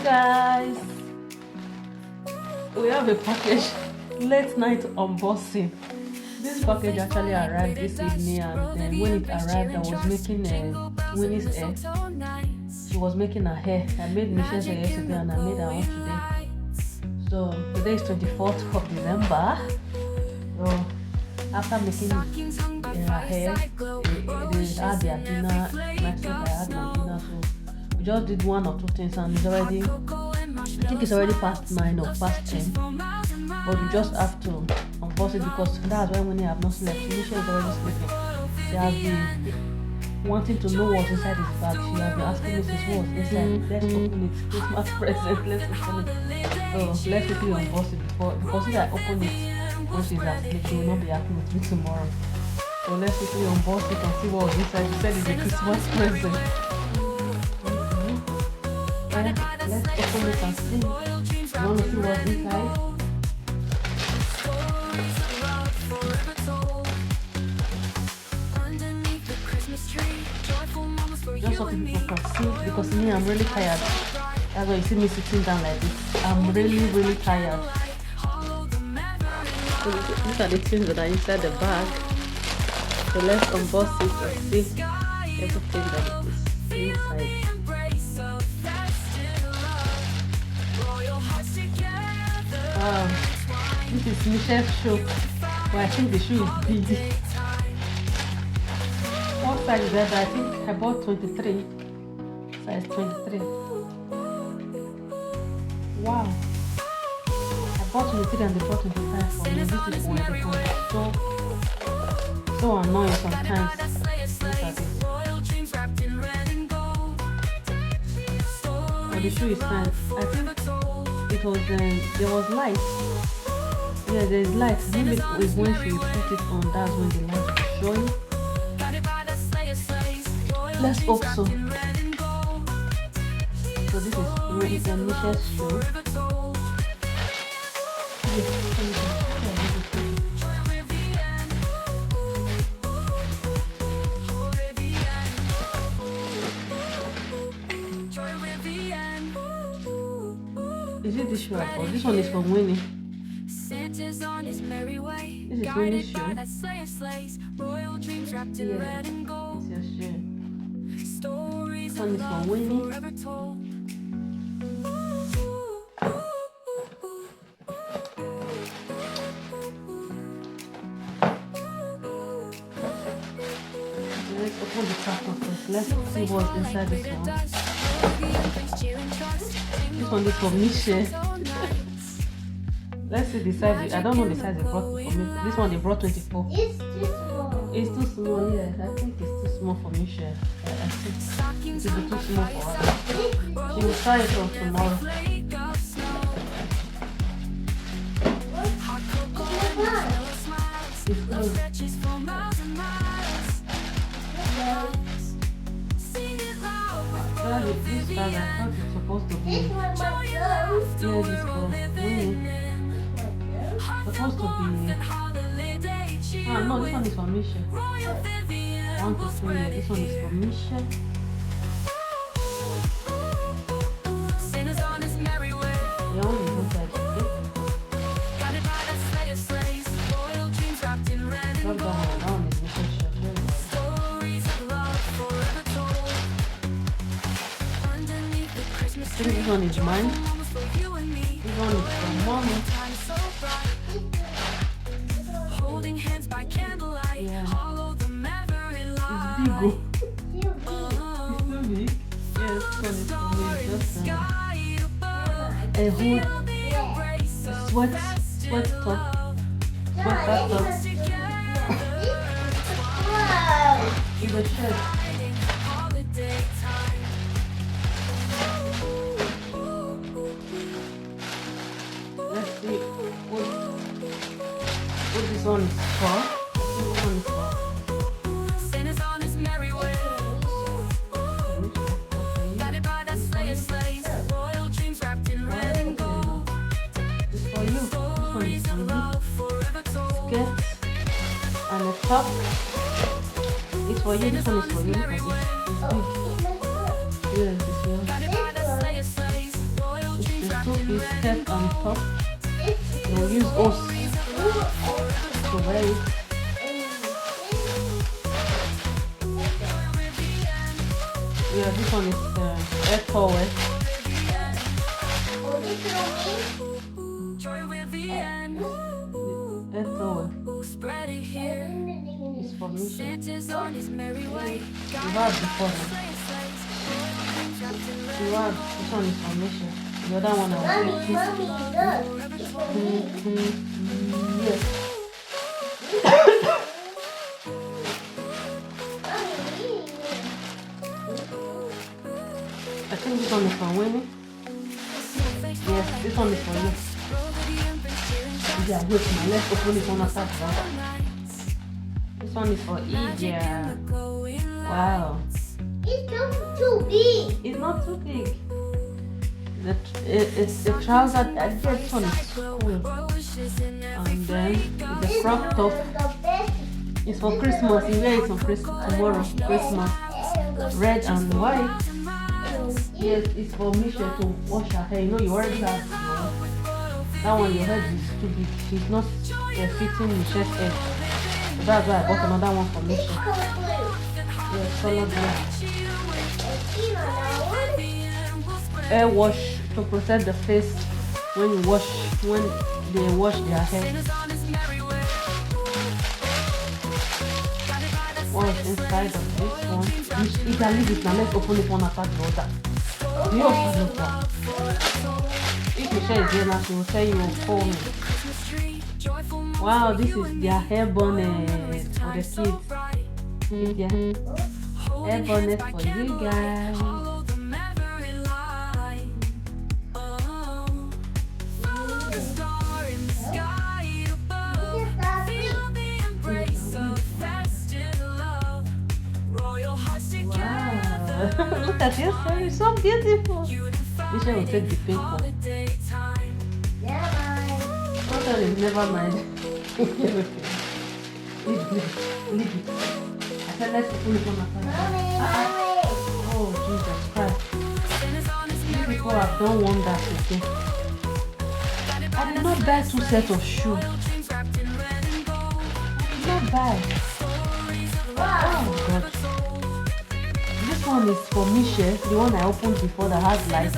guys, we have a package, late night unboxing. This package actually arrived this evening, and then when it arrived, I was making Winnie's hair. She was making her hair. I made Michelle's hair yesterday and I made her own today. So today is 24th of December. So after making her hair, they had their dinner. Myself, I had my dinner. So we just did one or two things, and it's already, I think it's already past 9 or past 10. But we just have to unbox it because that's why when I have not slept. Michelle is already sleeping. She has been wanting to know what's inside this bag. She has been asking me since what's inside. Let's open it. Christmas present. Let's open it. So let's quickly unbox it because if I open it when she's asleep, she will not be happy with me tomorrow. So let's quickly unbox it and see what's inside. She said it's a Christmas present. Let's open it and see. You want to see what's inside? Just so people can see, because me, I'm really tired. That's why you see me sitting down like this. I'm really tired. So these are the things that are inside the bag. So let's unbox it and see everything that is inside. Wow, this is Michelle's shoe. But I think the shoe is big. What size is that? I think I bought 23. Size 23. Wow. I bought 23 and they bought 25 for me. This is one of the so annoying sometimes. Look at this. But the shoe is fine. I think it was there was light. Yeah, there is light. Maybe it was when she put it on, that's when the light was showing. Let's hope so. So this is Michelle's shoe. Is it this shoe I bought? This one is from Winnie. This is Winnie's shoe. Yeah, it's your shoe. This one is from Winnie. Let's open the pack of this. Let's see what's inside this one. This one is from Michelle. Let's see the size. I don't know the size they brought for me. This one they brought 24. It's too small. It's too small, yeah. I think it's too small for Michelle. I think it will be too small for her. She will try it on tomorrow. It's good. This bag, I thought it's supposed to be. This one was Yeah, this one. Supposed to be. Ah, no, this one is for Michelle. 1 to 3. Yeah, this one is for Michelle. The one is inside. Drop down and down is Michelle's shirt. This one is mine. This one is from Mommy. Yeah. It's big. Oh. It's too big. Yes, this one is for me. Just a hood, sweat top, sweater top. With a shirt. Let's see what this one is for. This one is for. It's for you. This one is for you. Skirt and a top. It's for you. This one is for you. It's big. Yes, it's yours. top. We'll use us to wear it. Yeah, this one is air towel. Air towel. It's for me. You have before. You have this one is for me. The other one I was taking. Yes. I think this one is for Winnie. Yes, this one is for you. Yeah, wait, let's open this one aside. This one is for India. Wow. It's not too big. It's not too big. It's the trouser. This one is cool. And then the crop top. It's for Christmas. You wear it on tomorrow. Christmas. Red and white. Yes, it's for Misha to wash her hair. You know, you already have that one. Your head is too big. She's not fitting Misha's head. So that's why I bought another one for Misha. Yes, color blue. Air wash to protect the face when they wash their hair. What's inside of this one? You can leave it now. Let's open it one after the other. You also look at. If Michelle is here now, she will tell you call me. Wow, this is their hair bonnet for the kids. Yeah. Hair bonnet for you guys. Look at this, it's so beautiful. Misha will take the pink one. Total is never mind. Leave it. I said let's pull it on my phone. Oh Jesus Christ. Before I've done one that again. I did not buy 2 sets of shoes. I did not buy. Oh God. This one is for Michelle, the one I opened before that has light.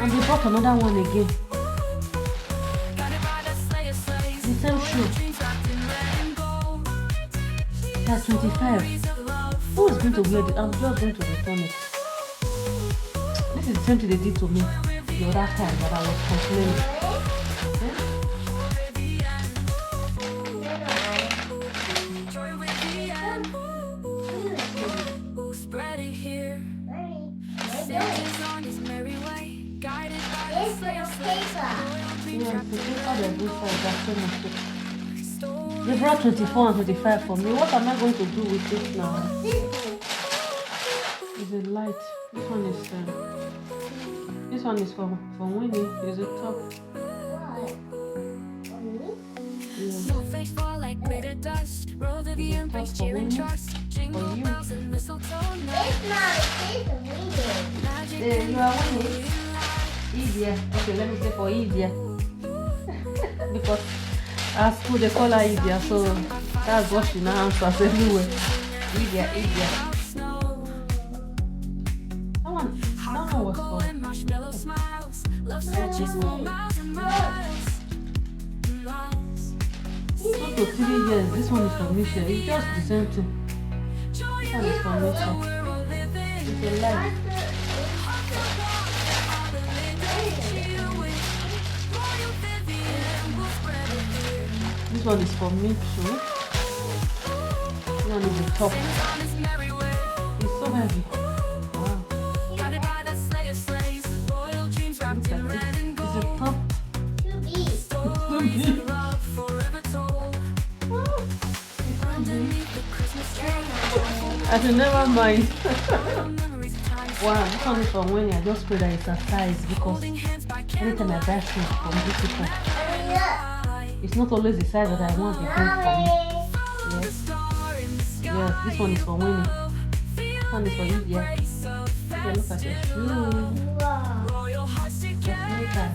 And they bought another one again. The same shoe. That's 25. Who is going to wear it? I'm just going to return it. This is the same thing they did to me the other time that I was complaining. They brought 24 and 25 for me. What am I going to do with it now? Is it light? This one is for Winnie. Is it top? You are Winnie. Easier. Okay, let me say for easier. Because at school they call her easier, so that's what she now answers anyway. Easier. That one was for. Up to 3 years, this one is for Misha. It's just the same thing. This one is for Misha. It's a light. This one is for me too. This one is the top. It's so heavy. Wow. Look at this. It's the top. It's too big. I should never mind. Wow, this one is for Winnie. I just pray that it's a size because anytime I buy things from these people, it's not always the size that I want to for me. Yes, this one is for Winnie. This one is for you, yeah. Look at your shoe. Just look at.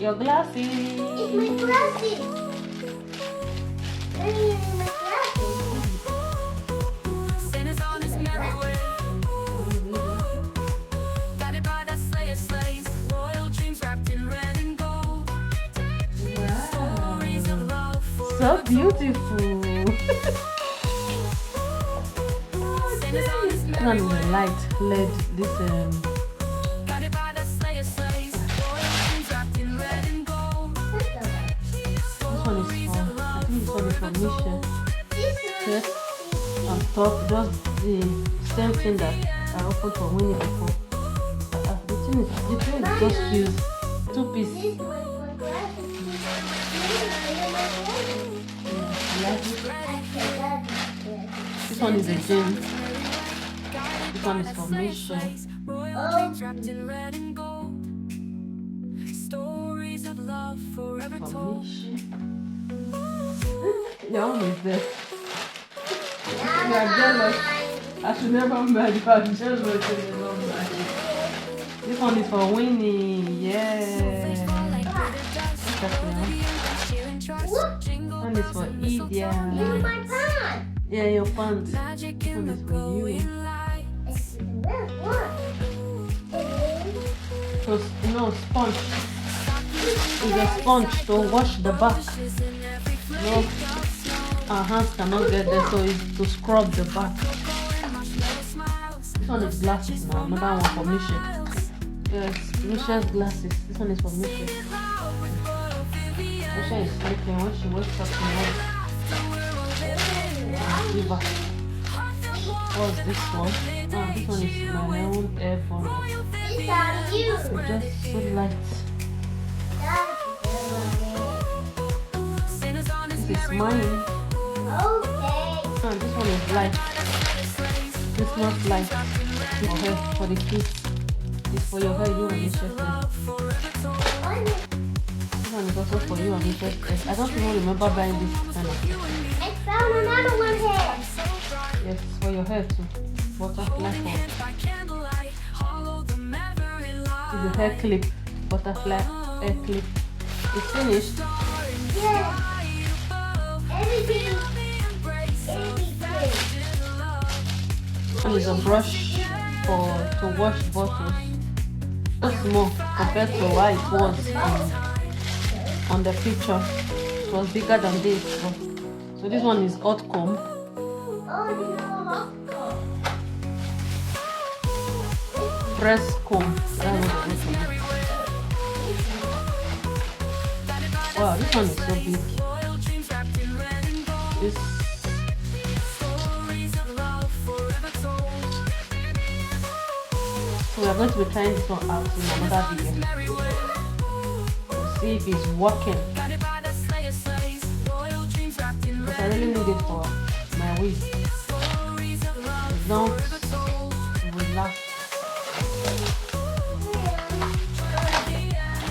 Your glasses. It's my glasses. Where are my glasses? Santa's on his merry way. Guided by the Slayer sleighs. Royal dreams wrapped in red and gold. Stories of love for So beautiful. Santa's on his This merry one is way. a light LED. This Guided by the Slayer sleighs. Royal dreams wrapped in red and gold. one is for, I think this one is for Misha. This Yes. On top, just the same thing that I opened for Winnie before. The thing is just used two This pieces. was my glasses. My glasses. This one is a gem. This one is for Misha. Royal dreams wrapped in red and gold. Stories of love forever For told. Misha. Your one is there. You are jealous. I should never mind if I'm jealous. This one is for Winnie. Yeah. Look at that. This one is for This is Idia. my pants. Yeah, your pants. Magic This in one the is for you. glowing light. So, sponge. It's a sponge to wash the back. No, our hands cannot get there, so it's to scrub the back. This one is glasses now. Another one for Misha. Yes, Misha's glasses. This one is for Misha. Misha is sleeping. When she wakes up tonight, give her. What's this one? Oh, this one is my own airphone. This are you. It's just so light. This is mine. Okay. And this one is light. Christmas light. For her, for the kids. It's for your hair, you and Misha's hair. This one is also for you and Misha's hair. I don't even remember buying this kind of thing. I found another one here. Yes, it's for your hair too. Butterfly for. It's a hair clip. Butterfly hair clip. It's finished. Yeah. Everything. Everything. And it's a brush to wash bottles. So small compared to what it was on the picture. It was bigger than this. So this one is hot comb. Oh no. Press comb. That's what it is. Wow, this one is so big. This so we are going to be trying this one out in another video. We'll see if it's working. But I really need it for my wig. Don't relax.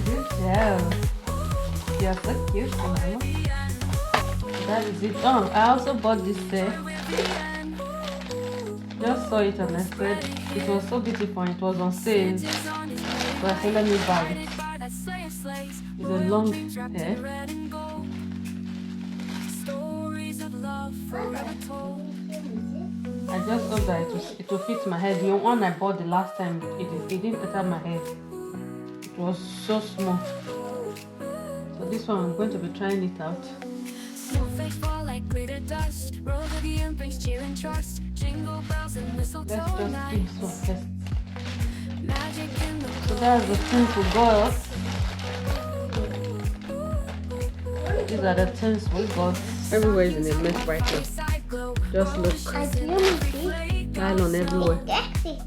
Good job. You're so cute, Mama. That is it. Oh, I also bought this set. Just saw it and I said it was so beautiful and it was on sale. So I said let me buy it. It's a long hair. I just hope that it will fit my head. The one I bought the last time, it didn't enter my head. It was so small. So this one I'm going to be trying it out. Snowflakes fall like glitter dust. Roll the gear brings cheer and trust. Jingle bells and mistletoe Let's just night. do this one first. Magic in the So that's the things we got. These are the things we got. Everywhere is in a mess right now. side glow. Just look. I do see. Nylon everywhere. Sexy.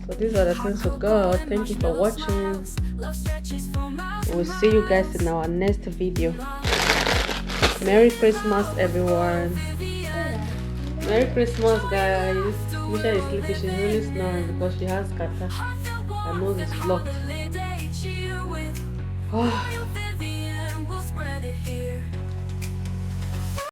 So these are the things we got. Thank you for watching. Love stretches for miles. We'll see you guys in our next video. Merry Christmas, everyone. Merry Christmas, guys. Misha is sleeping. She's really snoring because she has kata. Her nose is blocked. Holiday cheer with Oh,